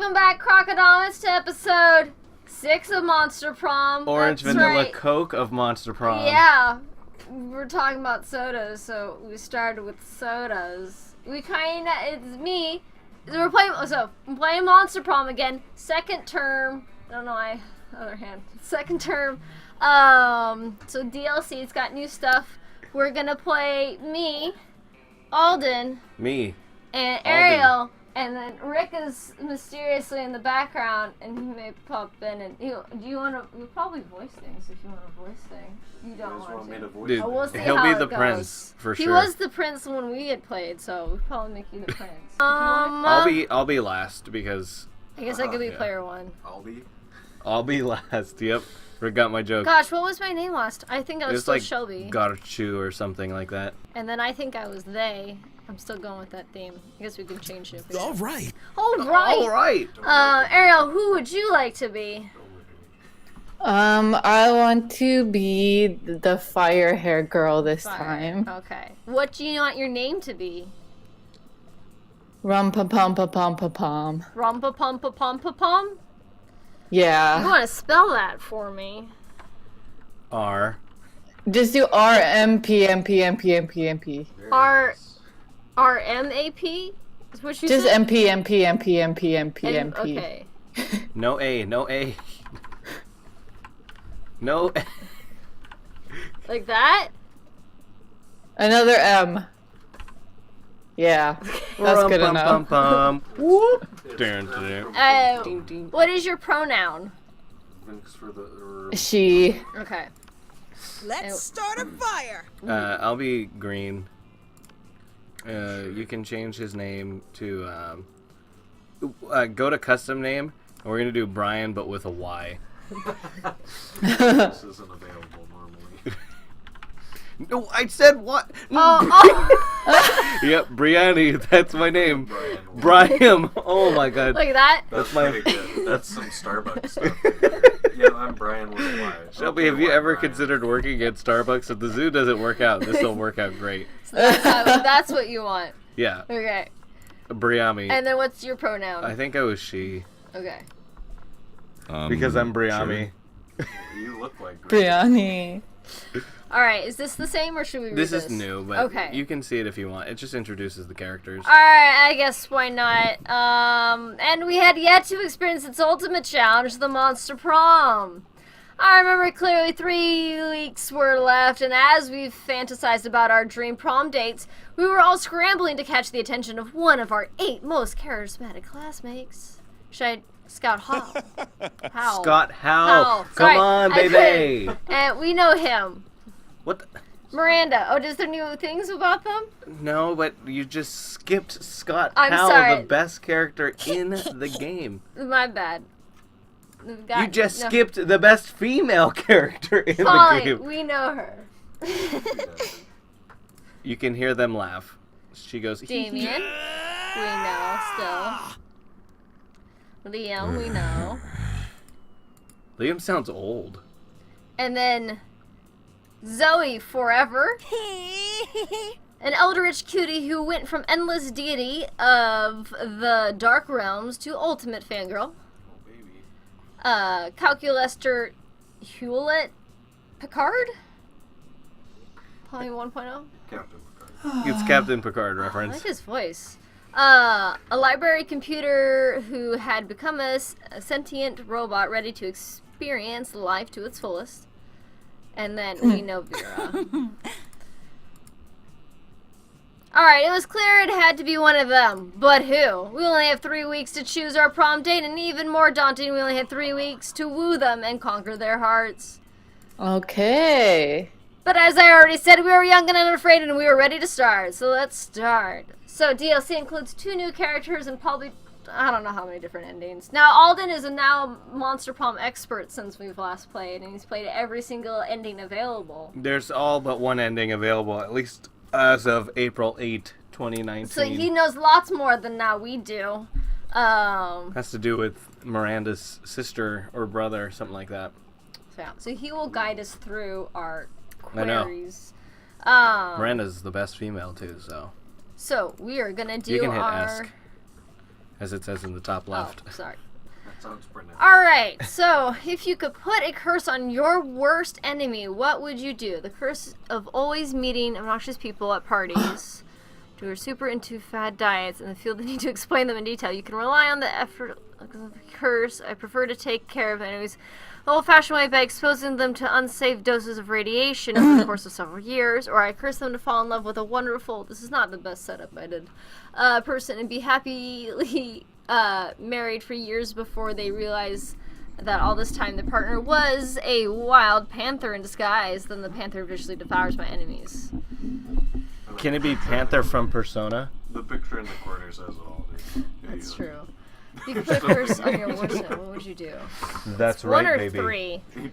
Welcome back, Crocodiles, to episode 6 of Monster Prom. Orange That's Vanilla right. Coke of Monster Prom. Yeah. We're talking about sodas, so we started with sodas. It's me. I'm playing Monster Prom again. Second term. I don't know why. Other hand. Second term. So DLC, it's got new stuff. We're gonna play me, Alden, Me. and Ariel, and then Rick is mysteriously in the background, and he may pop in. And do you want to? We'll probably voice things if you want to voice things. You don't want me to. to voice Dude, Oh, we'll see he'll how be it the goes. prince for sure. He was the prince when we had played, so we'll probably make you the prince. I'll be last because I guess I could be yeah. player one. I'll be last. Yep. Forgot my joke. Gosh, what was my name last? I think I It was was still like Shelby. Garchu or something like that. And then I think I was they. I'm still going with that theme. I guess we can change it. All right. All right. All right. Ariel, who would you like to be? I want to be the fire hair girl this time. Okay. What do you want your name to be? Rum pa pum pa pum pa pum. Rumpa pumpa pumpa pum? You Yeah. want to spell that for me? R. Just do R M P M P M P M P M P. R-M-A-P? Is what you Just said? M P M P M P M P M P M P. Okay. No A. No A. No. A. Like that? Another M. Yeah, that's good Rum, enough. pum, pum. Whoop. Dun, dun, dun. What is your pronoun? Thanks for the. She. Okay. Let's start a fire. I'll be green. You can change his name to go to custom name, and we're gonna do Brian, but with a Y. This isn't available normally. No, I said what? Oh, Yep, Brianni. That's my name. Brian. Brian. Oh my God. like that? That's my- pretty good. That's some Starbucks stuff. Yeah, I'm Brian with a Y. Shelby, Okay, have you why ever Brian? considered working at Starbucks? If the zoo doesn't work out, this will work out great. That's what you want. Yeah, Okay. Briami. And then what's your pronoun? I think I was she. Okay. Because I'm Briami. You look like Brianni. Alright, is this the same or should we read This this? is new, but Okay. you can see it if you want. It just introduces the characters. Alright, I guess why not? And we had yet to experience its ultimate challenge, the Monster Prom. I remember clearly 3 weeks were left, and as we fantasized about our dream prom dates, we were all scrambling to catch the attention of one of our 8 most charismatic classmates. Should I scout Hal? Hal. Scott Howe. Hal. Come Sorry, on, I baby. couldn't. And we know him. What? The? Miranda. Oh, is there new things about them? No, but you just skipped Scott I'm Howe, sorry. the best character in the game. My bad. We've got- You just no. skipped the best female character in the Fine, game. we know her. You can hear them laugh. She goes, Damien, we know still. Liam, we know. Liam sounds old. And then Zoe forever. An eldritch cutie who went from endless deity of the dark realms to ultimate fangirl. Calculester Hewlett Picard? Poly 1.0? Captain Picard. It's Captain Picard I reference. like his voice. A library computer who had become a sentient robot ready to experience life to its fullest. And then we know Vera. Alright, it was clear it had to be one of them. But who? We only have 3 weeks to choose our prom date, and even more daunting, we only had 3 weeks to woo them and conquer their hearts. Okay. But as I already said, we were young and unafraid, and we were ready to start. So let's start. So DLC includes 2 new characters and probably, I don't know how many different endings. Now, Alden is a now Monster Prom expert since we've last played, and he's played every single ending available. There's all but one ending available, at least as of April 8, 2019. So he knows lots more than now we do. Has to do with Miranda's sister or brother, something like that. So he will guide us through our I know. queries. Miranda's the best female, too, so. So we are gonna do You can hit our. ask. as it says in the top left. Oh, sorry. That sounds pronounced. Alright, so if you could put a curse on your worst enemy, what would you do? The curse of always meeting obnoxious people at parties who are super into fad diets and feel the need to explain them in detail. You can rely on the effort of the curse. I prefer to take care of enemies the old-fashioned way by exposing them to unsafe doses of radiation over the course of several years, or I curse them to fall in love with a wonderful, this is not the best setup I did, person and be happily married for years before they realize that all this time the partner was a wild panther in disguise. Then the panther viciously devours my enemies. Can it be Panther from Persona? The picture in the corner says it all, dude. That's true. You could put a curse on your worst enemy. What would you do? That's One right, or baby. three? Hey,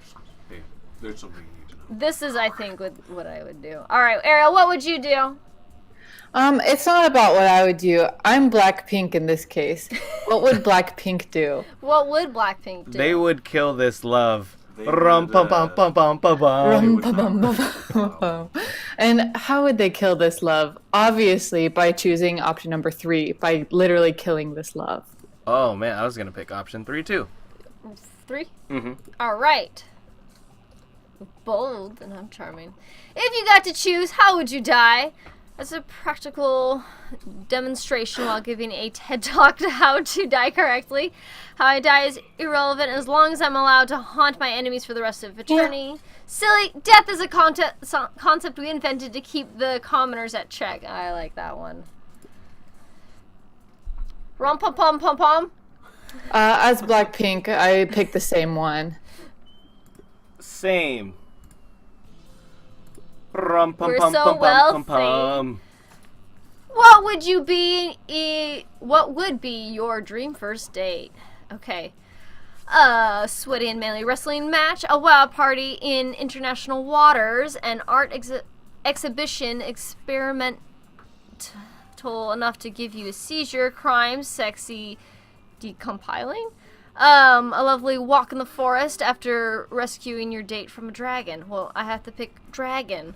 there's something you need to know. This is, I think, what I would do. All right, Ariel, what would you do? It's not about what I would do. I'm Blackpink in this case. What would Blackpink do? What would Blackpink do? They would kill this love. They Rum would, pum pum pum pum pum pum. And how would they kill this love? Obviously, by choosing option number 3, by literally killing this love. Oh man, I was gonna pick option 3 too. 3? Mm-hmm. All right. Bold, and I'm charming. If you got to choose, how would you die? As a practical demonstration while giving a TED Talk to how to die correctly. How I die is irrelevant as long as I'm allowed to haunt my enemies for the rest of eternity. Yeah. Silly, death is a concept we invented to keep the commoners at check. I like that one. Rum pum pum pum pum. As Blackpink, I picked the same one. Same. Rum pum We're pum so pum wealthy. pum pum. What would be your dream first date? Okay. Sweaty and manly wrestling match, a wild party in international waters, an art exhibition experimental enough to give you a seizure, crime, sexy decompiling, a lovely walk in the forest after rescuing your date from a dragon. Well, I have to pick dragon,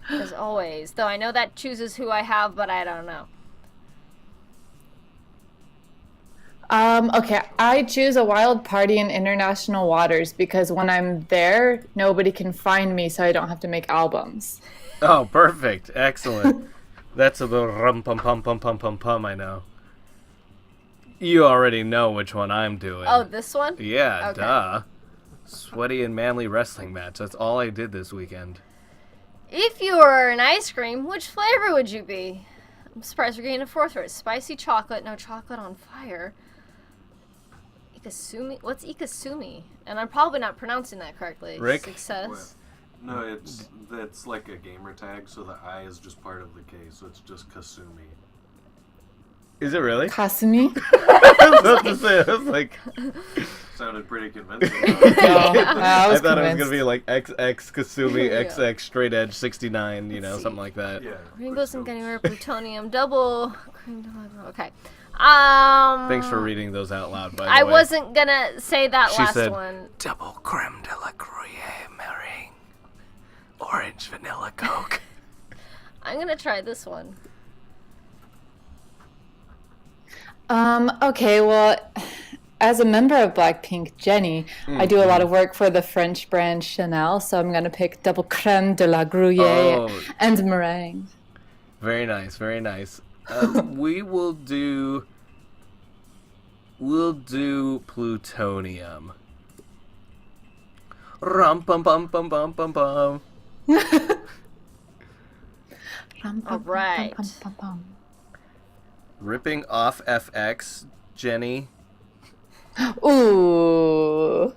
as always. Though I know that chooses who I have, but I don't know. Okay, I choose a wild party in international waters because when I'm there, nobody can find me, so I don't have to make albums. Oh, perfect. Excellent. That's the rum pum pum pum pum pum pum, I know. You already know which one I'm doing. Oh, this one? Yeah, Okay. duh. Sweaty and manly wrestling match. That's all I did this weekend. If you were an ice cream, which flavor would you be? I'm surprised we're getting a fourth word. Spicy chocolate, no chocolate on fire. Ikasumi? What's Ikasumi? And I'm probably not pronouncing that correctly. Rick? Success. No, it's like a gamer tag, so the I is just part of the K, so it's just Kasumi. Is it really? Kasumi? I was about to say, I was like... Sounded pretty convincing. I was thought it was convinced. going to be like XX Kasumi, Yeah. XX Straight Edge 69, you know, something like that. Yeah. Rainbows and anywhere, plutonium, double. Okay. Thanks for reading those out loud, by the I way. wasn't gonna say that She last said, one. double creme de la Gruyere meringue. Orange vanilla Coke. I'm gonna try this one. Okay, well, as a member of Blackpink, Jenny, I do a lot of work for the French brand Chanel, so I'm going to pick double creme de la Gruyere Oh. and meringue. Very nice, very nice. We'll do plutonium. Rum pum pum pum pum pum pum. All right. Ripping off FX, Jenny. Ooh.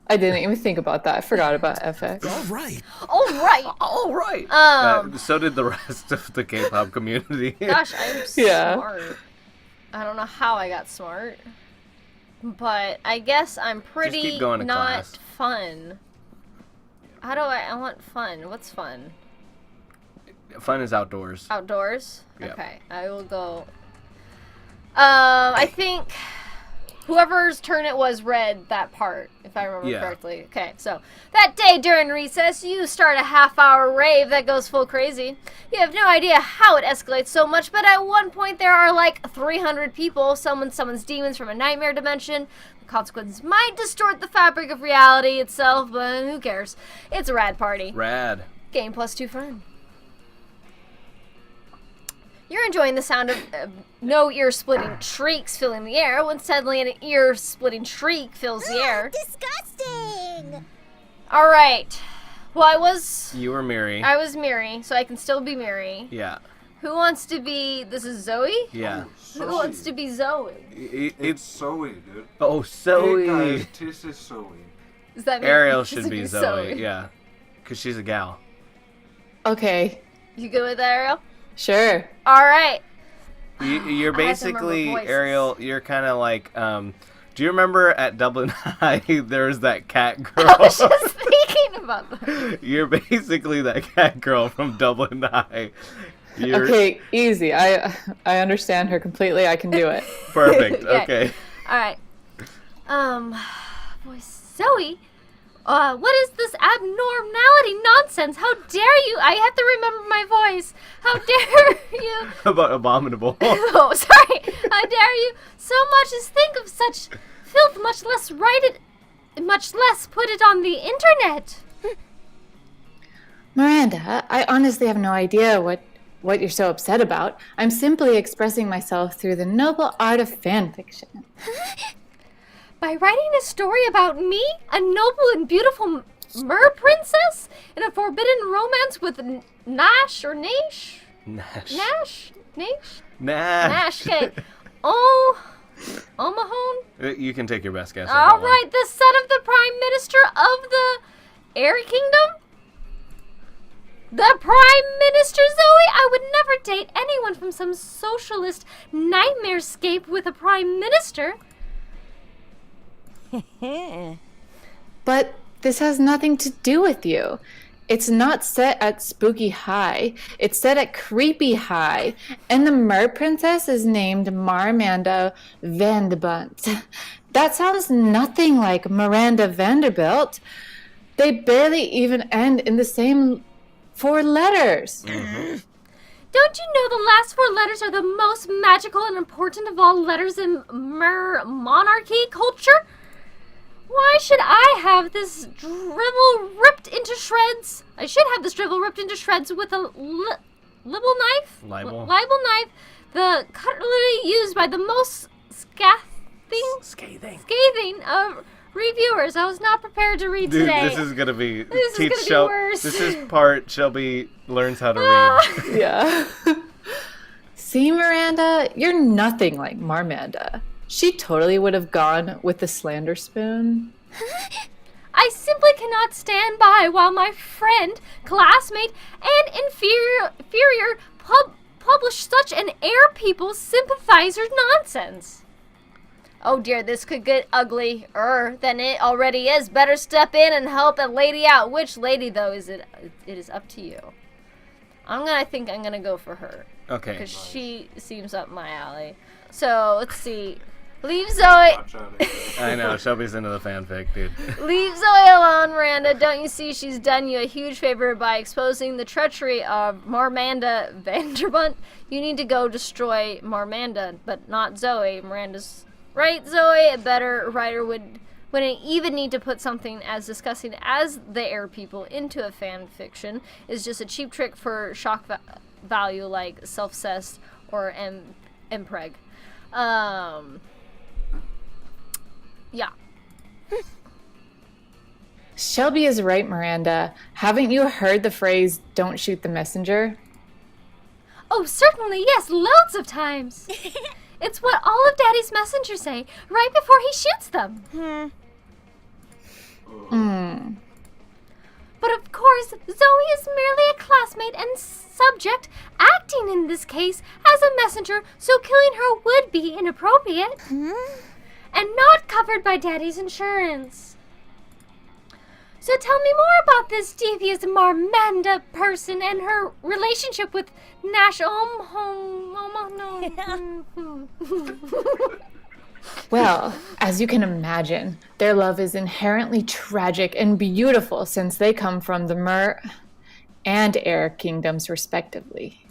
I didn't even think about that. I forgot about FX. All right. All right. All right. So did the rest of the K-pop community. Gosh, I'm Yeah. smart. I don't know how I got smart, but I guess I'm pretty keep going to not class. fun. How do I want fun? What's fun? Fun is outdoors. Outdoors? Yeah. Okay, I will go. I think whoever's turn it was read that part, if I remember Yeah. correctly. Okay, so that day during recess, you start a half-hour rave that goes full crazy. You have no idea how it escalates so much, but at one point there are like 300 people. Someone summons demons from a nightmare dimension. The consequences might distort the fabric of reality itself, but who cares? It's a rad party. Rad. Game plus 2 fun. You're enjoying the sound of no ear-splitting shrieks filling the air when suddenly an ear-splitting shriek fills the air. Disgusting! All right. Well, I was Miri. Miri, so I can still be Miri. Yeah. Who wants to be... This is Zoe? Yeah. Who wants to be Zoe? It's Zoe, dude. Oh, Hey Zoe. guys, this is Zoe. Does that mean Ariel does should it be mean Zoe. Yeah. Because she's a gal. Okay, You good with that, Ariel? sure. All right. You're I have to remember basically, voices. Ariel, you're kind of like, do you remember at Dublin High, there was that cat girl? I was just thinking about that. You're basically that cat girl from Dublin High. You're Okay, easy. I understand her completely. I can do it. perfect. Yeah. Okay. All right. Voice Zoe. What is this abnormality nonsense? How dare you? I have to remember my voice. How dare you? About abominable. Oh, sorry. How dare you so much as think of such filth, much less put it on the internet. Miranda, I honestly have no idea what you're so upset about. I'm simply expressing myself through the noble art of fan fiction. By writing a story about me, a noble and beautiful mer princess, in a forbidden romance with Nash or Nash? Nash. Nash? Nash? Nash. Nash, okay. Oh, Omahone? You can take your best guess. on All that one. right, the son of the Prime Minister of the Air Kingdom? The Prime Minister, Zoe? I would never date anyone from some socialist nightmarescape with a Prime Minister. But this has nothing to do with you. It's not set at Spooky High. It's set at Creepy High. And the Mer Princess is named Marmanda Vanderbunt. That sounds nothing like Miranda Vanderbilt. They barely even end in the same 4 letters. Don't you know the last 4 letters are the most magical and important of all letters in Mer monarchy culture? Why should I have this dribble ripped into shreds? I should have this dribble ripped into shreds with a libel knife? Libel. Libel knife, the cutlery used by the most scathing of reviewers. I was not prepared to read Dude, today. this is gonna be This is gonna be worse. This is part Shelby learns how to read. Yeah. See, Miranda, you're nothing like Marmanda. She totally would have gone with the slander spoon. I simply cannot stand by while my friend, classmate, and inferior publish such an air people sympathizer nonsense. Oh dear, this could get uglier than it already is. Better step in and help a lady out. Which lady, though, is it? It is up to you. I think I'm gonna go for her. Okay. Because she seems up my alley. So, let's see. Leave Zoe... Watch out. I know, Shelby's into the fanfic, dude. Leave Zoe alone, Miranda. Don't you see she's done you a huge favor by exposing the treachery of Marmanda Vanderbunt? You need to go destroy Marmanda, but not Zoe. Miranda's right, Zoe. A better writer wouldn't even need to put something as disgusting as the air people into a fan fiction. It's just a cheap trick for shock value like self-cessed or impreg. Yeah. Shelby is right, Miranda. Haven't you heard the phrase, don't shoot the messenger? Oh, certainly, yes, loads of times. It's what all of Daddy's messengers say right before he shoots them. But of course, Zoe is merely a classmate and subject, acting in this case as a messenger, so killing her would be inappropriate. And not covered by Daddy's insurance. So tell me more about this devious Marmanda person and her relationship with Nash Well, as you can imagine, their love is inherently tragic and beautiful since they come from the Mer and Air kingdoms, respectively.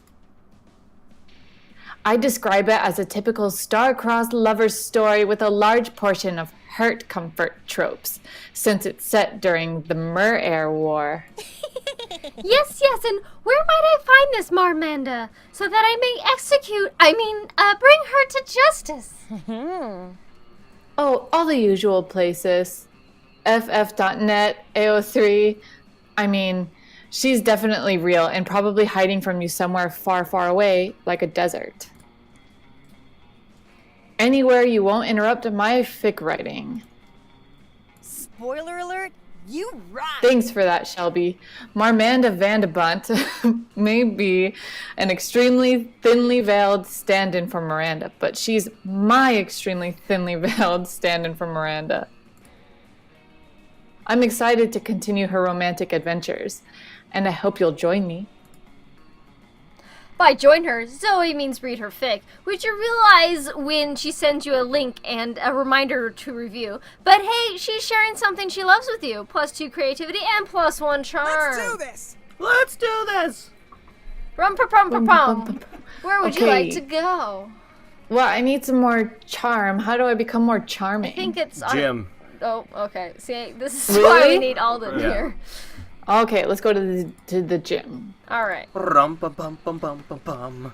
I describe it as a typical star-crossed lover's story with a large portion of hurt comfort tropes, since it's set during the Mer-Air War. Yes, and where might I find this Marmanda, so that I may bring her to justice? Oh, all the usual places. FF.net, AO3. She's definitely real and probably hiding from you somewhere far, far away, like a desert. Anywhere you won't interrupt my fic writing. Spoiler alert, you rock! Thanks for that, Shelby. Marmanda Vandebunt may be an extremely thinly veiled stand-in for Miranda, but she's my extremely thinly veiled stand-in for Miranda. I'm excited to continue her romantic adventures, and I hope you'll join me. By join her, Zoe means read her fic, which you realize when she sends you a link and a reminder to review. But hey, she's sharing something she loves with you. +2 creativity and +1 charm. Let's do this! Let's do this! Rum-pa-pum-pa-pum. Where would you Okay. like to go? Well, I need some more charm. How do I become more charming? I think it's... Gym. Oh, okay. See, this is why we Really? need Alden Yeah. here. Okay, let's go to the gym. Alright. Rum-pa-pum-pum-pum-pum.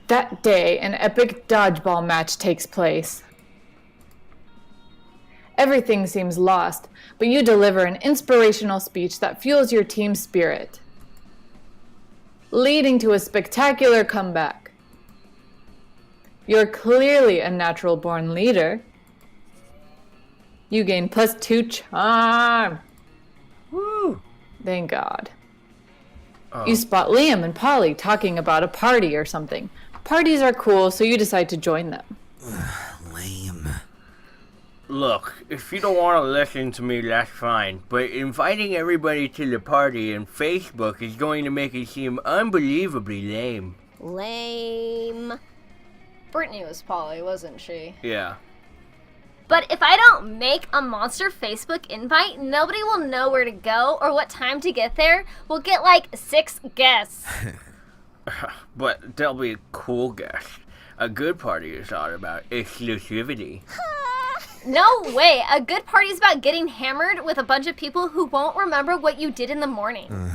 That day, an epic dodgeball match takes place. Everything seems lost, but you deliver an inspirational speech that fuels your team's spirit, leading to a spectacular comeback. You're clearly a natural-born leader. You gain +2 charm. Woo! Thank God. Oh. You spot Liam and Polly talking about a party or something. Parties are cool, so you decide to join them. Lame. Look, if you don't want to listen to me, that's fine. But inviting everybody to the party on Facebook is going to make it seem unbelievably lame. Lame. Brittany was Polly, wasn't she? Yeah. But if I don't make a monster Facebook invite, nobody will know where to go or what time to get there. We'll get like 6 guests. But they'll be cool guests. A good party is all about exclusivity. No way. A good party is about getting hammered with a bunch of people who won't remember what you did in the morning.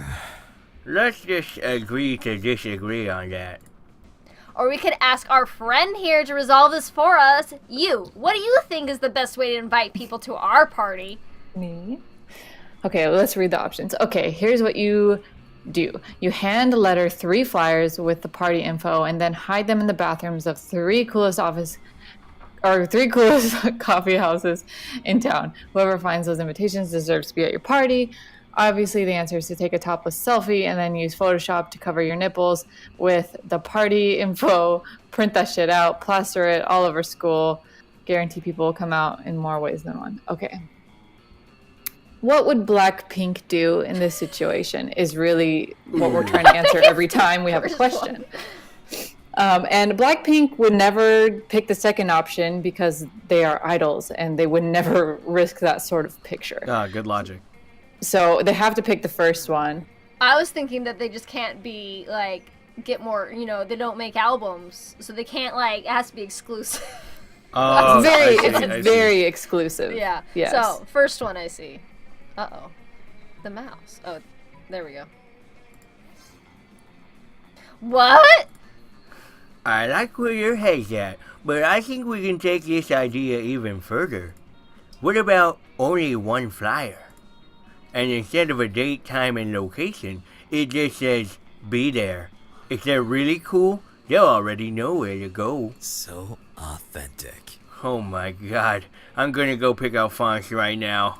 Let's just agree to disagree on that. Or we could ask our friend here to resolve this for us. You, what do you think is the best way to invite people to our party? Me? Okay, let's read the options. Okay, here's what you do. You hand letter 3 flyers with the party info and then hide them in the bathrooms of 3 coolest coffee houses in town. Whoever finds those invitations deserves to be at your party. Obviously, the answer is to take a topless selfie and then use Photoshop to cover your nipples with the party info, print that shit out, plaster it all over school. Guarantee people will come out in more ways than one. Okay. What would Blackpink do in this situation is really what we're trying to answer every time we have a question. And Blackpink would never pick the second option because they are idols and they would never risk that sort of picture. Ah, good logic. So they have to pick the first one. I was thinking that they just can't be, like, get more, they don't make albums. So they can't, like, it has to be exclusive. Oh, It's very exclusive. Yeah. Yes. So, first one I see. Uh-oh. The mouse. Oh, there we go. What? I like where your head's at, but I think we can take this idea even further. What about only one flyer? And instead of a date, time, and location, it just says, be there. If they're really cool, they'll already know where to go. So authentic. Oh my god, I'm gonna go pick out fonts right now.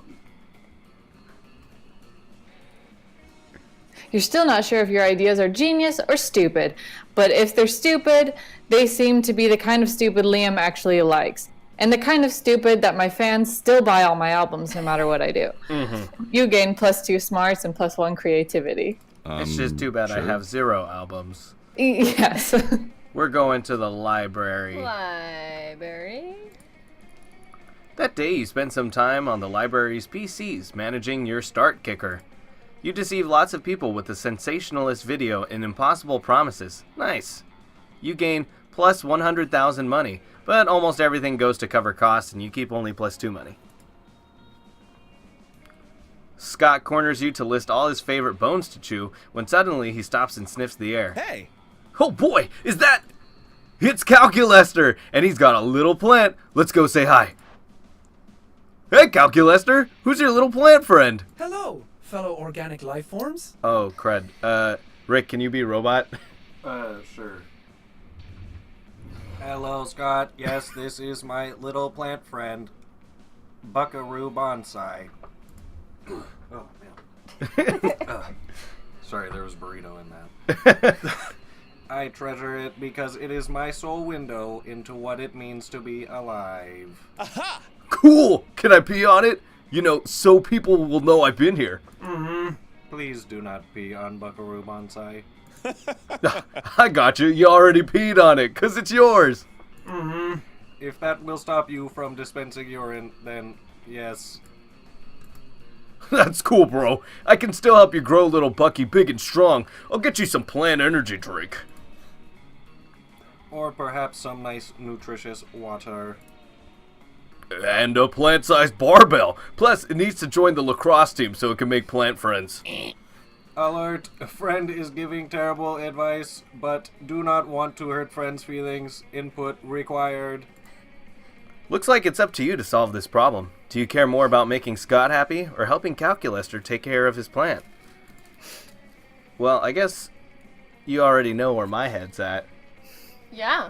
You're still not sure if your ideas are genius or stupid, but if they're stupid, they seem to be the kind of stupid Liam actually likes. And the kind of stupid that my fans still buy all my albums no matter what I do. Mm-hmm. You gain +2 smarts and +1 creativity. It's just too bad I sure. have 0 albums. Yes. We're going to the library. Library. That day, you spent some time on the library's PCs managing your start kicker. You deceive lots of people with the sensationalist video and impossible promises. Nice. You gain plus 100,000 money, but almost everything goes to cover costs and you keep only plus 2 money. Scott corners you to list all his favorite bones to chew when suddenly he stops and sniffs the air. Hey! Oh boy, is that... It's Calculester, and he's got a little plant. Let's go say hi. Hey, Calculester, who's your little plant friend? Hello, fellow organic life forms. Oh, crud. Rick, can you be robot? Sure. Hello, Scott. Yes, this is my little plant friend, Buckaroo Bonsai. Oh, man. Sorry, there was burrito in that. I treasure it because it is my sole window into what it means to be alive. Aha! Cool! Can I pee on it? You know, so people will know I've been here. Please do not pee on Buckaroo Bonsai. I got you. You already peed on it, 'cause it's yours. If that will stop you from dispensing urine, then yes. That's cool, bro. I can still help you grow little Bucky big and strong. I'll get you some plant energy drink. Or perhaps some nice, nutritious water. And a plant-sized barbell. Plus, it needs to join the lacrosse team so it can make plant friends. Alert! A friend is giving terrible advice, but do not want to hurt friends' feelings. Input required. Looks like it's up to you to solve this problem. Do you care more about making Scott happy or helping Calculester take care of his plant? Well, I guess you already know where my head's at. Yeah.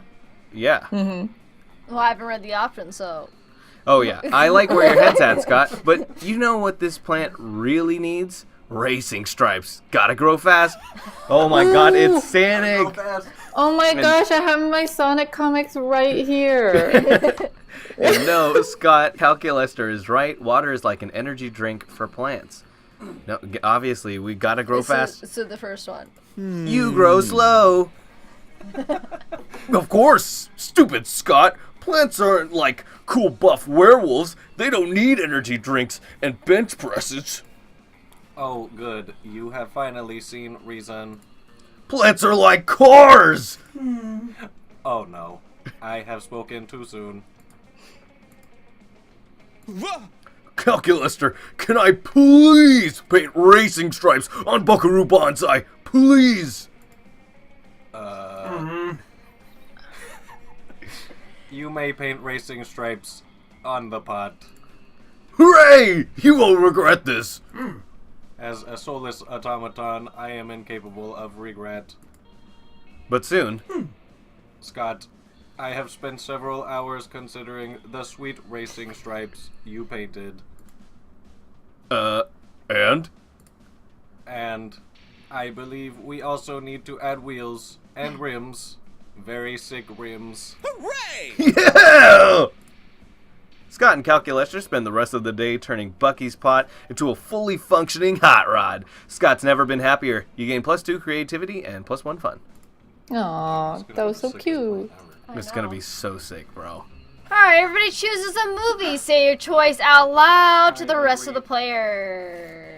Yeah. Well, I haven't read the option, so... Oh, yeah. I like where your head's at, Scott. But you know what this plant really needs? Racing stripes. Gotta grow fast. Oh my god, it's Sonic. Oh my gosh, I have my Sonic comics right here. And no, Scott, Calculester is right. Water is like an energy drink for plants. No, obviously, we gotta grow fast. So the first one. You grow slow. Of course, stupid Scott. Plants aren't like cool buff werewolves. They don't need energy drinks and bench presses. Oh, good. You have finally seen reason. Plants are like cars! Oh no. I have spoken too soon. Calculester, can I please paint racing stripes on Buckaroo Bonsai? Please! You may paint racing stripes on the pot. Hooray! You won't regret this! As a soulless automaton, I am incapable of regret. But soon. Scott, I have spent several hours considering the sweet racing stripes you painted. And? And I believe we also need to add wheels and rims. Very sick rims. Hooray! Yeah! Scott and Calculester spend the rest of the day turning Bucky's pot into a fully functioning hot rod. Scott's never been happier. You gain +2 creativity and +1 fun. Aw, that was so cute. It's gonna be so sick, bro. Alright, everybody chooses a movie. Say your choice out loud to the rest of the players.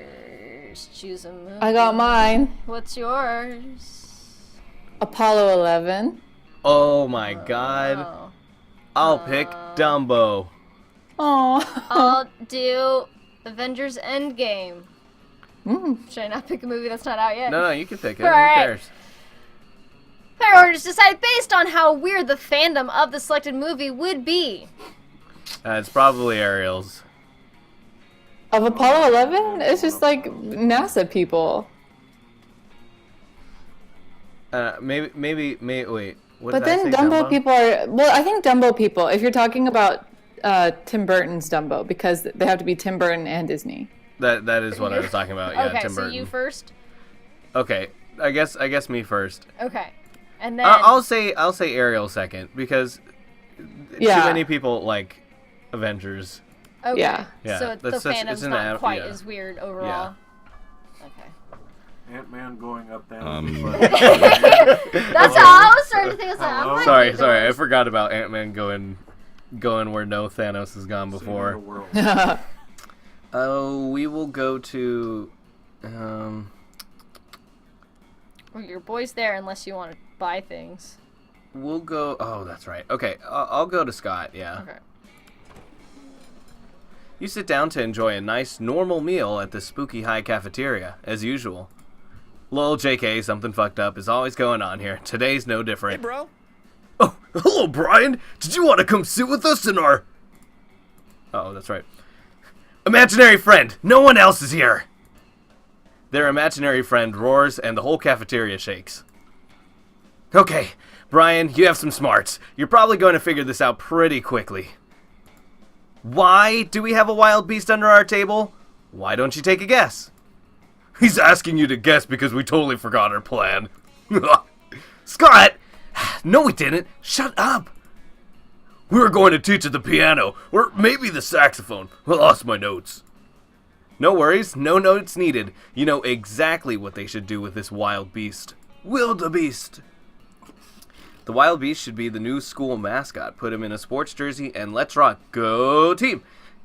Choose a movie. I got mine. What's yours? Apollo 11. Oh my god. Oh. I'll pick Dumbo. Aw. I'll do Avengers Endgame. Should I not pick a movie that's not out yet? No, you can pick it. Alright. Who cares? Player orders decide based on how weird the fandom of the selected movie would be. It's probably Ariel's. Of Apollo 11? It's just like NASA people. Maybe, wait. What But did I then say, Dumbo people are... Well, I think Dumbo people, if you're talking about Tim Burton's Dumbo, because they have to be Tim Burton and Disney. That is what I was talking about. Yeah, Okay, Tim so Burton. you first? Okay, I guess me first. Okay. And then... I'll say Ariel second because Yeah. too many people like Avengers. Okay. Yeah. Yeah, So the that's such- fandom's it's an not ad- quite yeah. as weird overall. Okay. Ant-Man going up there. That's how I was starting to think. I was like, I'm Hello? like, Sorry, wait, sorry. I those- forgot about Ant-Man going where no Thanos has gone before. Oh, we will go to. Well, your boy's there unless you want to buy things. We'll go. Oh, that's right. Okay, I'll go to Scott. Yeah. Okay. You sit down to enjoy a nice, normal meal at the Spooky High cafeteria, as usual. Lol, JK, something fucked up is always going on here. Today's no different. Hey, bro. Oh, hello, Brian. Did you want to come sit with us in our... Oh, that's right. Imaginary friend. No one else is here. Their imaginary friend roars and the whole cafeteria shakes. Okay, Brian, you have some smarts. You're probably going to figure this out pretty quickly. Why do we have a wild beast under our table? Why don't you take a guess? He's asking you to guess because we totally forgot our plan. Scott! No, we didn't. Shut up. We were going to teach at the piano, or maybe the saxophone. I lost my notes. No worries, no notes needed. You know exactly what they should do with this wild beast. Wildebeest. The wild beast should be the new school mascot. Put him in a sports jersey and let's rock. Go team!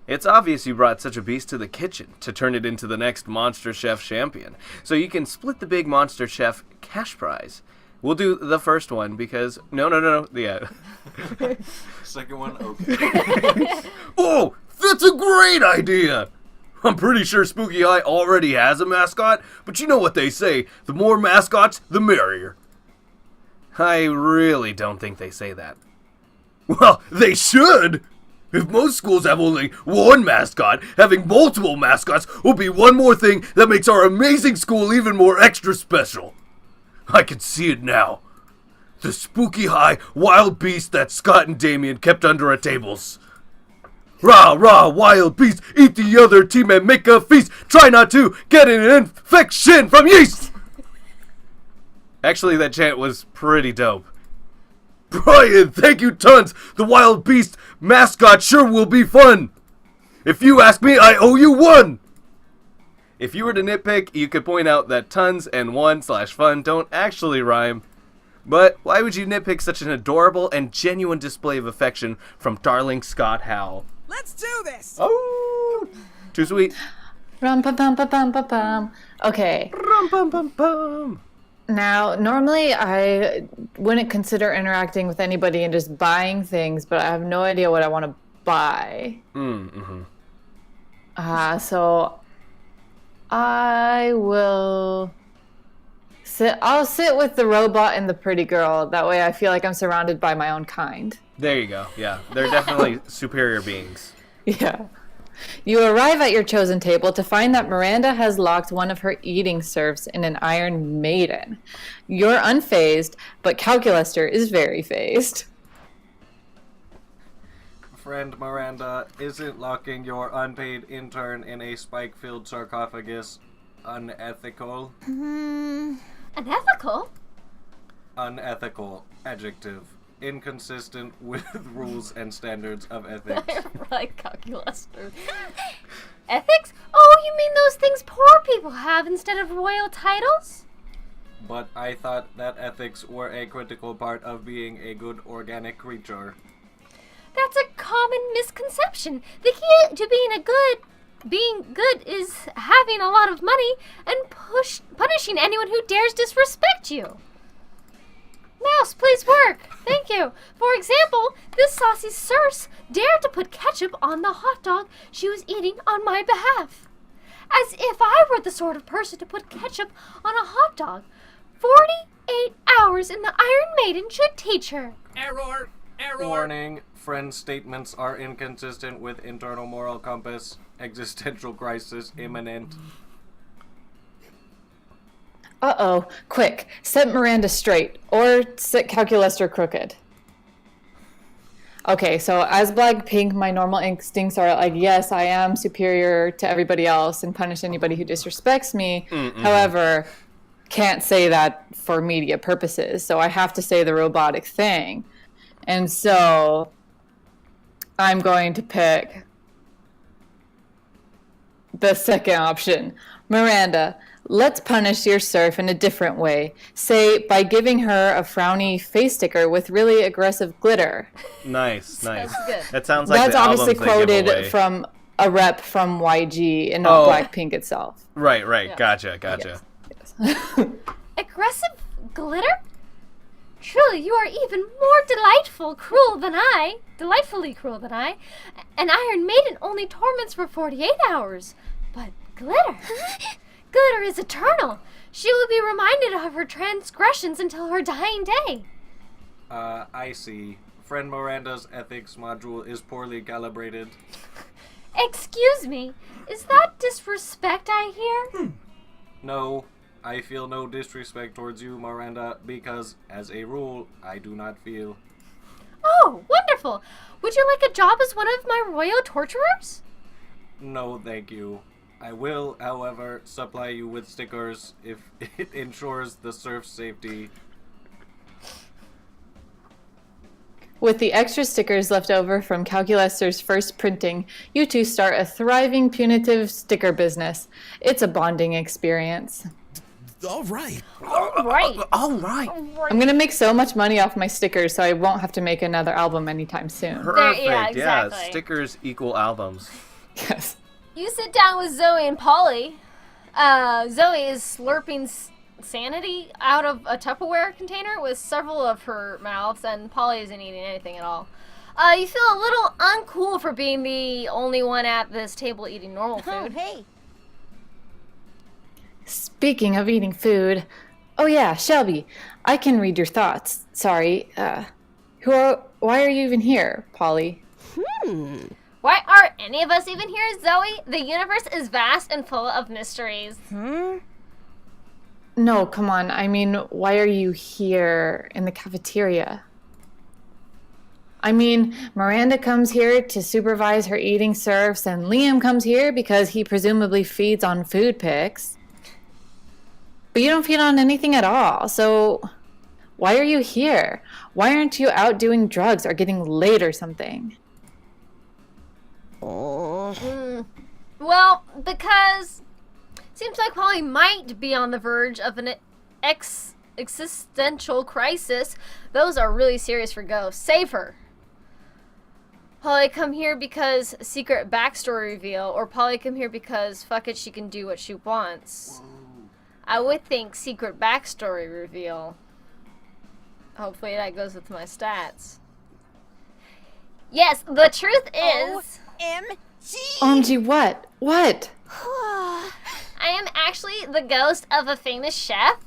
It's obvious you brought such a beast to the kitchen to turn it into the next Monster Chef champion. So you can split the big Monster Chef cash prize. We'll do the first one because... No. Yeah. Second one, okay. Oh, that's a great idea! I'm pretty sure Spooky High already has a mascot, but you know what they say, the more mascots, the merrier. I really don't think they say that. Well, they should! If most schools have only one mascot, having multiple mascots will be one more thing that makes our amazing school even more extra special. I can see it now. The Spooky High wild beast that Scott and Damien kept under our tables. Rah, rah, wild beast, eat the other team and make a feast. Try not to get an infection from yeast. Actually, that chant was pretty dope. Brian, thank you tons. The wild beast mascot sure will be fun. If you ask me, I owe you one. If you were to nitpick, you could point out that tons and one/fun don't actually rhyme. But why would you nitpick such an adorable and genuine display of affection from darling Scott Howell? Let's do this! Oh, too sweet. Rum pum pum pum pum pum pum. Okay. Rum pum pum pum. Now, normally I wouldn't consider interacting with anybody and just buying things, but I have no idea what I want to buy. So I will I'll sit with the robot and the pretty girl. That way I feel like I'm surrounded by my own kind. There you go. Yeah, they're definitely superior beings. Yeah. You arrive at your chosen table to find that Miranda has locked one of her eating serfs in an Iron Maiden. You're unfazed, but Calculaster is very phased. Friend Miranda, isn't locking your unpaid intern in a spike-filled sarcophagus unethical? Unethical? Unethical. Adjective. Inconsistent with rules and standards of ethics. Like Calculaster. Ethics? Oh, you mean those things poor people have instead of royal titles? But I thought that ethics were a critical part of being a good organic creature. That's a common misconception. The key to being good is having a lot of money and punishing anyone who dares disrespect you. Mouse, please work. Thank you. For example, this saucy Circe dared to put ketchup on the hot dog she was eating on my behalf. As if I were the sort of person to put ketchup on a hot dog. 48 hours in the Iron Maiden should teach her. Error! Warning, friend statements are inconsistent with internal moral compass. Existential crisis imminent. Uh-oh. Quick. Set Miranda straight. Or set Calculaster crooked. Okay, so as Blackpink, my normal instincts are like, yes, I am superior to everybody else and punish anybody who disrespects me. However, can't say that for media purposes, so I have to say the robotic thing. And so I'm going to pick the second option. Miranda, Let's punish your serf in a different way. Say, by giving her a frowny face sticker with really aggressive glitter. Nice. That's good. That sounds like That's the obviously albums they give away. quoted from a rep from YG and not Oh. Blackpink itself. Right. Yeah. Gotcha. Yes. Aggressive glitter? Truly, you are even more delightfully cruel than I. An Iron Maiden only torments for 48 hours. But glitter? Glitter is eternal. She will be reminded of her transgressions until her dying day. I see. Friend Miranda's ethics module is poorly calibrated. Excuse me, is that disrespect I hear? No, I feel no disrespect towards you, Miranda, because, as a rule, I do not feel. Oh, wonderful. Would you like a job as one of my royal torturers? No, thank you. I will, however, supply you with stickers if it ensures the serf's safety. With the extra stickers left over from Calculester's first printing, you two start a thriving punitive sticker business. It's a bonding experience. All right. Right. All right. I'm gonna make so much money off my stickers, so I won't have to make another album anytime soon. Perfect. yeah, exactly. Stickers equal albums. Yes. You sit down with Zoe and Polly. Zoe is slurping sanity out of a Tupperware container with several of her mouths, and Polly isn't eating anything at all. You feel a little uncool for being the only one at this table eating normal Oh, food. hey. Speaking of eating food, oh yeah, Shelby, I can read your thoughts. Sorry, why are you even here, Polly? Why are any of us even here, Zoe? The universe is vast and full of mysteries. No, come on, I mean, why are you here in the cafeteria? I mean, Miranda comes here to supervise her eating serfs, and Liam comes here because he presumably feeds on food pics. But you don't feed on anything at all, so why are you here? Why aren't you out doing drugs or getting laid or something? Well, because seems like Polly might be on the verge of an existential crisis. Those are really serious for ghosts. Save her. Polly come here because secret backstory reveal, or Polly come here because fuck it, she can do what she wants. I would think secret backstory reveal. Hopefully that goes with my stats. Yes, the truth is... OMG, what? What? I am actually the ghost of a famous chef.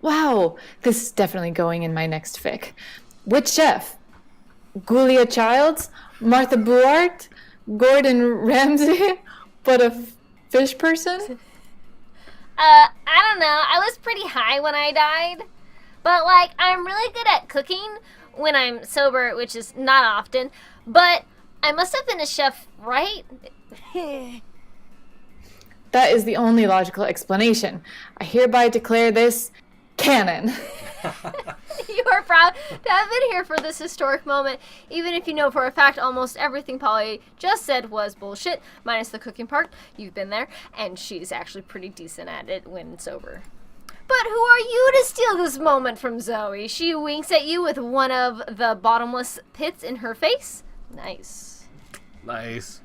Wow, this is definitely going in my next fic. Which chef? Julia Childs? Martha Buart? Gordon Ramsay? But a fish person? I don't know. I was pretty high when I died. But, like, I'm really good at cooking when I'm sober, which is not often. But I must have been a chef, right? That is the only logical explanation. I hereby declare this canon. You are proud to have been here for this historic moment, even if you know for a fact almost everything Polly just said was bullshit, minus the cooking part. You've been there, and she's actually pretty decent at it when sober. But who are you to steal this moment from Zoe? She winks at you with one of the bottomless pits in her face. Nice. Nice.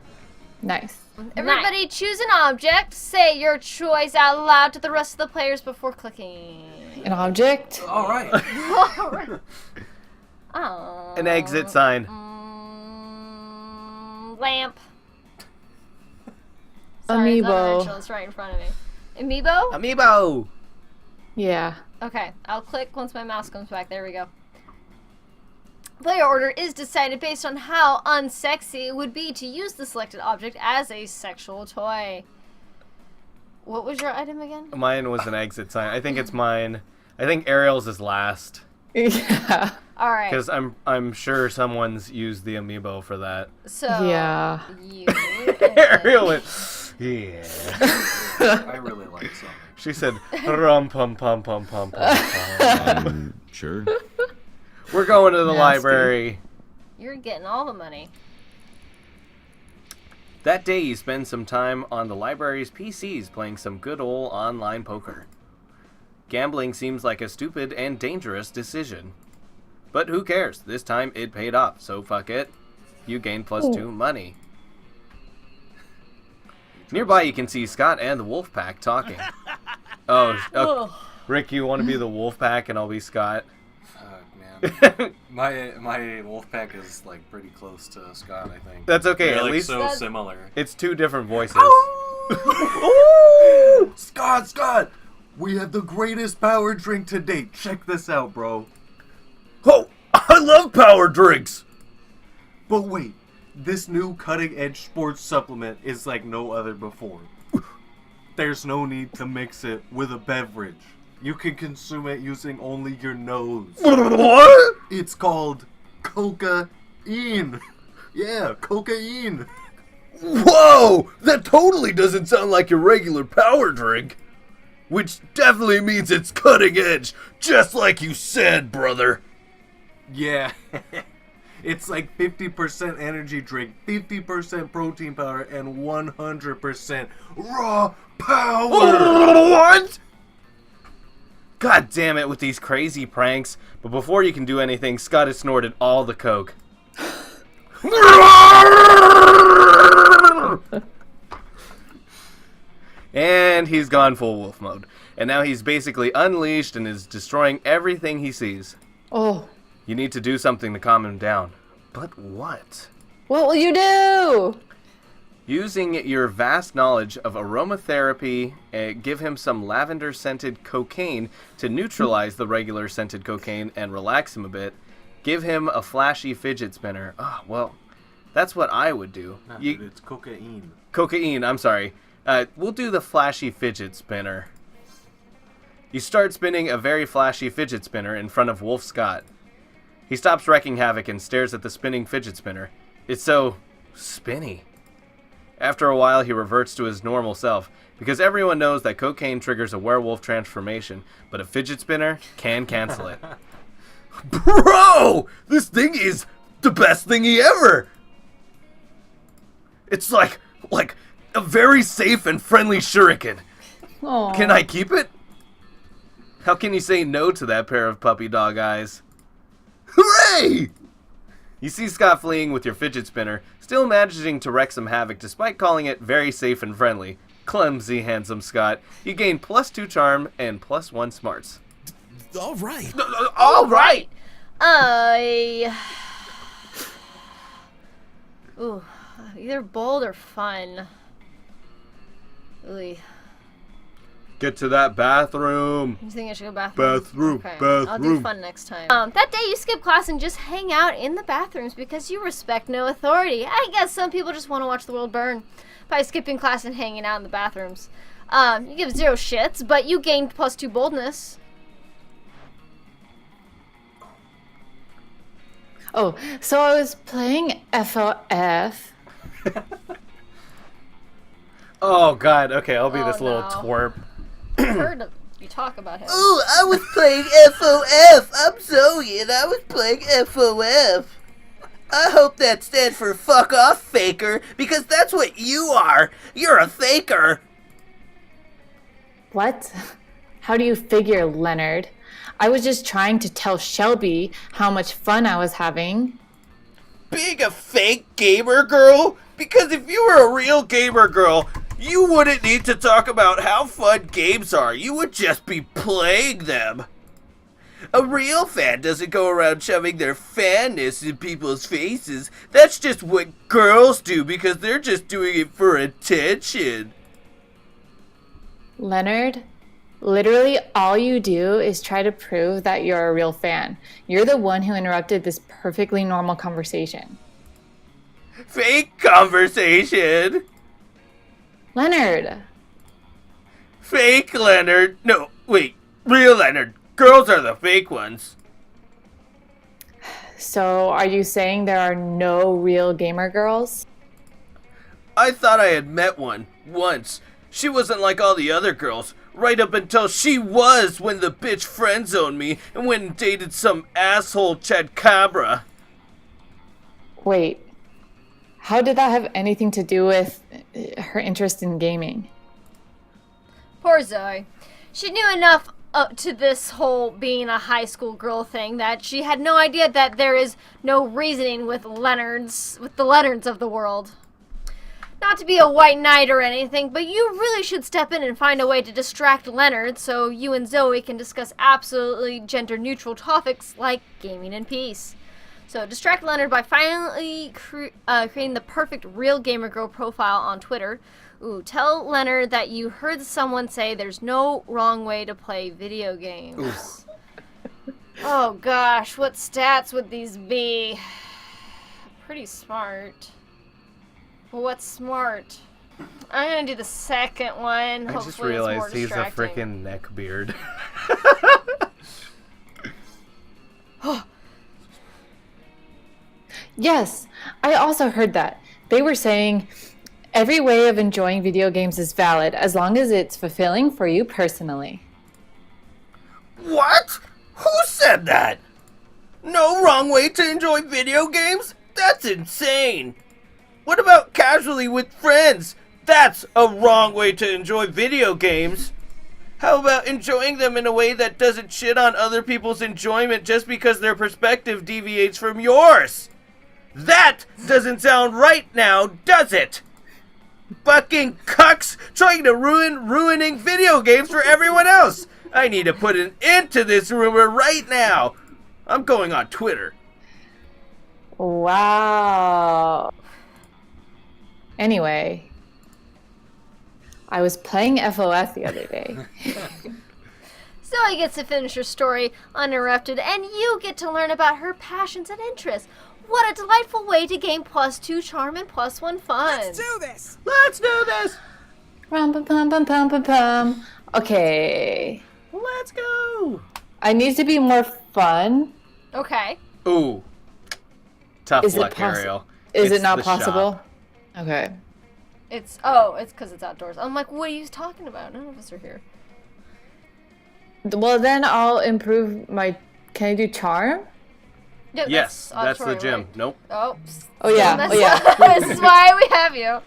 Nice. Everybody choose an object. Say your choice out loud to the rest of the players before clicking. An object? All right. Oh. An exit sign. Lamp. Sorry, it's Amiibo. unnatural. It's right in front of me. Amiibo? Amiibo! Yeah. Okay, I'll click once my mouse comes back. There we go. Player order is decided based on how unsexy it would be to use the selected object as a sexual toy. What was your item again? Mine was an exit sign. I think it's mine. I think Ariel's is last. Yeah. All right. Because I'm sure someone's used the amiibo for that. So Yeah. you Ariel went, yeah. I really like something. She said, rum pum pum pum pum pum. Sure. We're going to the Nasty. library. You're getting all the money. That day, you spend some time on the library's PCs playing some good old online poker. Gambling seems like a stupid and dangerous decision. But who cares? This time it paid off, so fuck it. You gain +2 money. Nearby, you can see Scott and the wolf pack talking. Oh, Rick, you want to be the wolf pack and I'll be Scott? Fuck, man. my wolf pack is like pretty close to Scott, I think. That's okay. They're At like least so similar. it's 2 different voices. Scott! We have the greatest power drink to date. Check this out, bro. Oh, I love power drinks. But wait, this new cutting-edge sports supplement is like no other before. There's no need to mix it with a beverage. You can consume it using only your nose. What? It's called cocaine. Yeah, cocaine. Whoa! That totally doesn't sound like your regular power drink. Which definitely means it's cutting edge, just like you said, brother. Yeah. It's like 50% energy drink, 50% protein powder, and 100% raw power. What? God damn it with these crazy pranks. But before you can do anything, Scott has snorted all the coke. And he's gone full wolf mode. And now he's basically unleashed and is destroying everything he sees. Oh, You need to do something to calm him down. But what? what will you do? Using your vast knowledge of aromatherapy, give him some lavender-scented cocaine to neutralize the regular scented cocaine and relax him a bit. Give him a flashy fidget spinner. Oh, well, that's what I would do. Nah, dude, it's cocaine. Cocaine, I'm sorry. We'll do the flashy fidget spinner. You start spinning a very flashy fidget spinner in front of Wolf Scott. He stops wreaking havoc and stares at the spinning fidget spinner. It's so spinny. After a while, he reverts to his normal self, because everyone knows that cocaine triggers a werewolf transformation, but a fidget spinner can cancel it. Bro! This thing is the best thingy ever! It's like a very safe and friendly shuriken. Aw. Can I keep it? How can you say no to that pair of puppy dog eyes? Hooray! You see Scott fleeing with your fidget spinner, still managing to wreak some havoc despite calling it very safe and friendly. Clumsy, handsome Scott. You gain +2 charm and +1 smarts. All right. All right! Ooh, either bold or fun. Ooh. Get to that bathroom. You think I should go bathroom? Bathroom, Okay, I'll do bathroom. fun next time. That day you skip class and just hang out in the bathrooms because you respect no authority. I guess some people just want to watch the world burn by skipping class and hanging out in the bathrooms. You give 0 shits, but you gained +2 boldness. Oh, so I was playing FOF. Oh, God. Okay, I'll be this Oh, little no. twerp. I've heard you talk about him. Oh, I was playing FOF. I'm Zoe, and I was playing FOF. I hope that stands for fuck off, faker, because that's what you are. You're a faker. What? How do you figure, Leonard? I was just trying to tell Shelby how much fun I was having. Being a fake gamer girl? Because if you were a real gamer girl, you wouldn't need to talk about how fun games are. You would just be playing them. A real fan doesn't go around shoving their fanness in people's faces. That's just what girls do because they're just doing it for attention. Leonard, literally all you do is try to prove that you're a real fan. You're the one who interrupted this perfectly normal conversation. Fake conversation. Leonard! Fake Leonard. No, wait. Real Leonard. Girls are the fake ones. So are you saying there are no real gamer girls? I thought I had met one once. She wasn't like all the other girls, right up until she was when the bitch friend-zoned me and went and dated some asshole Chad Cabra. Wait, How did that have anything to do with her interest in gaming? Poor Zoe. She knew enough up to this whole being a high school girl thing that she had no idea that there is no reasoning with the Leonards of the world. Not to be a white knight or anything, but you really should step in and find a way to distract Leonard so you and Zoe can discuss absolutely gender-neutral topics like gaming and peace. So distract Leonard by finally creating the perfect real gamer girl profile on Twitter. Ooh, tell Leonard that you heard someone say there's no wrong way to play video games. Oh gosh, what stats would these be? Pretty smart. Well, what's smart? I'm gonna do the second one. I Hopefully just realized it's more he's a distracting. freaking neckbeard. Yes, I also heard that. They were saying every way of enjoying video games is valid as long as it's fulfilling for you personally. What? Who said that? No wrong way to enjoy video games? That's insane. What about casually with friends? That's a wrong way to enjoy video games. How about enjoying them in a way that doesn't shit on other people's enjoyment just because their perspective deviates from yours? That doesn't sound right now, does it? Bucking cucks trying to ruining video games for everyone else. I need to put an end to this rumor right now. I'm going on Twitter. Wow. Anyway, I was playing FOF the other day. Zoe gets to finish her story uninterrupted, and you get to learn about her passions and interests. What a delightful way to gain +2 charm and +1 fun. Let's do this! Let's do this. Rum pum pum pum pum pum pum. Okay. Let's go. I need to be more fun. Okay. Ooh. Tough Is it luck, possi- Ariel. Is It's it not the possible? shop. Okay. It's because it's outdoors. I'm like, what are you talking about? None of us are here. Well, then I'll improve my. Can I do charm? Yeah, Yes, that's the auditorium, gym. right? Nope. Oh. Oh yeah. That's Oh yeah. this is why we have you.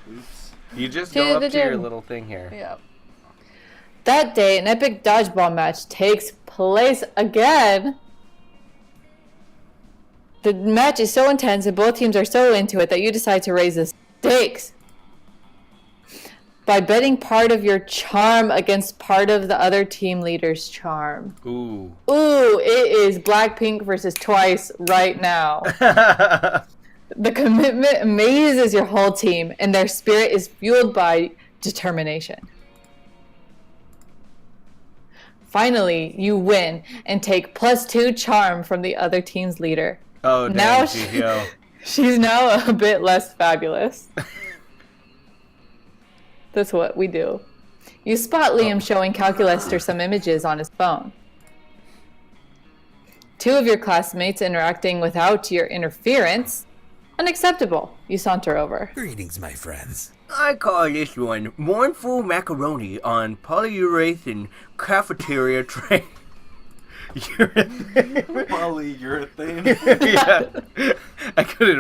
You just To go the up to your gym. little thing here. Yeah. That day, an epic dodgeball match takes place again. The match is so intense and both teams are so into it that you decide to raise the stakes by betting part of your charm against part of the other team leader's charm. Ooh. Ooh, it is Blackpink versus Twice right now. The commitment amazes your whole team, and their spirit is fueled by determination. Finally, you win and take +2 charm from the other team's leader. Oh, Now damn, GPO. She's now a bit less fabulous. That's what we do. You spot Liam showing Calculaster some images on his phone. Two of your classmates interacting without your interference. Unacceptable. You saunter over. Greetings, my friends. I call this one mournful macaroni on polyurethane cafeteria tray. Polyurethane. Yeah.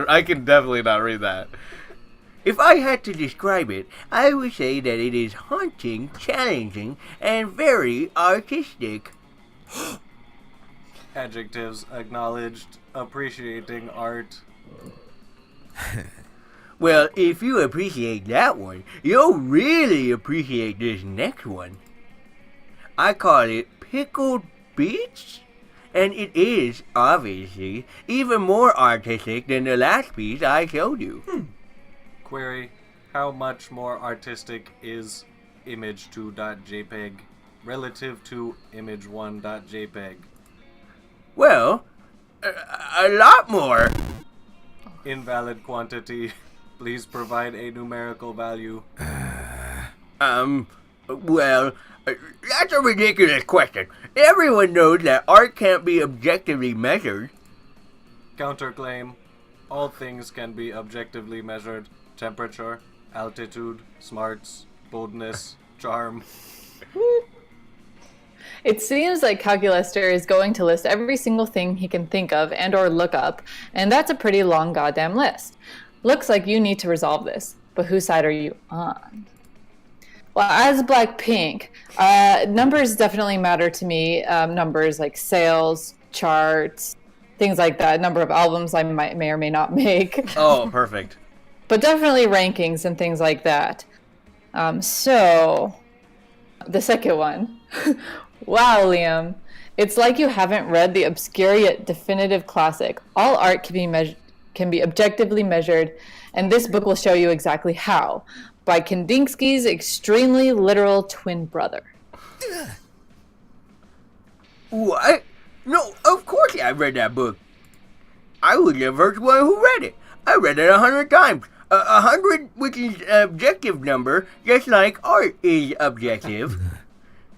I can definitely not read that. If I had to describe it, I would say that it is haunting, challenging, and very artistic. Adjectives acknowledged. Appreciating art. Well, if you appreciate that one, you'll really appreciate this next one. I call it pickled beets, and it is, obviously, even more artistic than the last piece I showed you. Query: how much more artistic is image2.jpg relative to image1.jpg? Well, a lot more. Invalid quantity. Please provide a numerical value. Well, that's a ridiculous question. Everyone knows that art can't be objectively measured. Counterclaim: all things can be objectively measured. Temperature, altitude, smarts, boldness, charm. It seems like Calculaster is going to list every single thing he can think of and or look up, and that's a pretty long goddamn list. Looks like you need to resolve this, but whose side are you on? Well, as Blackpink, numbers definitely matter to me. Numbers like sales, charts, things like that. Number of albums I may or may not make. Oh, perfect. But definitely rankings and things like that. So, the second one. Wow, Liam. It's like you haven't read the obscure yet definitive classic. All art can be objectively measured, and this book will show you exactly how. By Kandinsky's extremely literal twin brother. What? No, of course I read that book. I was the first one who read it. I read it 100 times. 100, which is an objective number, just like art is objective.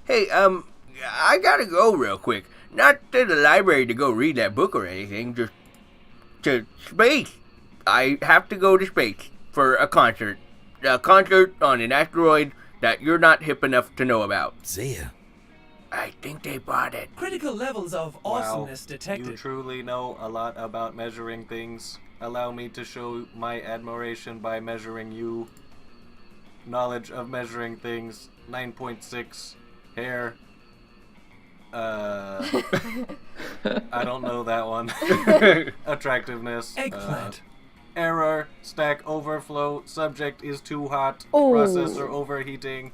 Hey, I gotta go real quick. Not to the library to go read that book or anything, just to space. I have to go to space for a concert. A concert on an asteroid that you're not hip enough to know about. See ya. I think they bought it. Critical levels of awesomeness detected. You truly know a lot about measuring things. Allow me to show my admiration by measuring you. Knowledge of measuring things. 9.6. Hair. I don't know that one. Attractiveness. Eggplant. Error. Stack overflow. Subject is too hot. Oh. Processor overheating.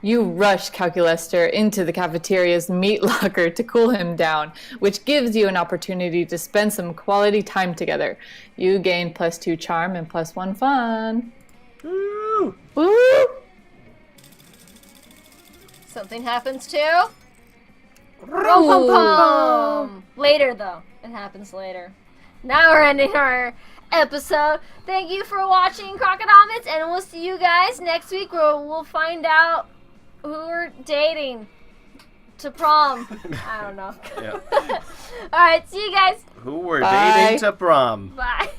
You rush Calculester into the cafeteria's meat locker to cool him down, which gives you an opportunity to spend some quality time together. You gain +2 charm and +1 fun. Woo! Woo! Something happens too. Rom-pom-pom. Later, though. It happens later. Now we're ending our episode. Thank you for watching Crocodile, and we'll see you guys next week where we'll find out who we're dating to prom. I don't know. Yeah. All right, see you guys. Who were Bye. dating to prom? Bye.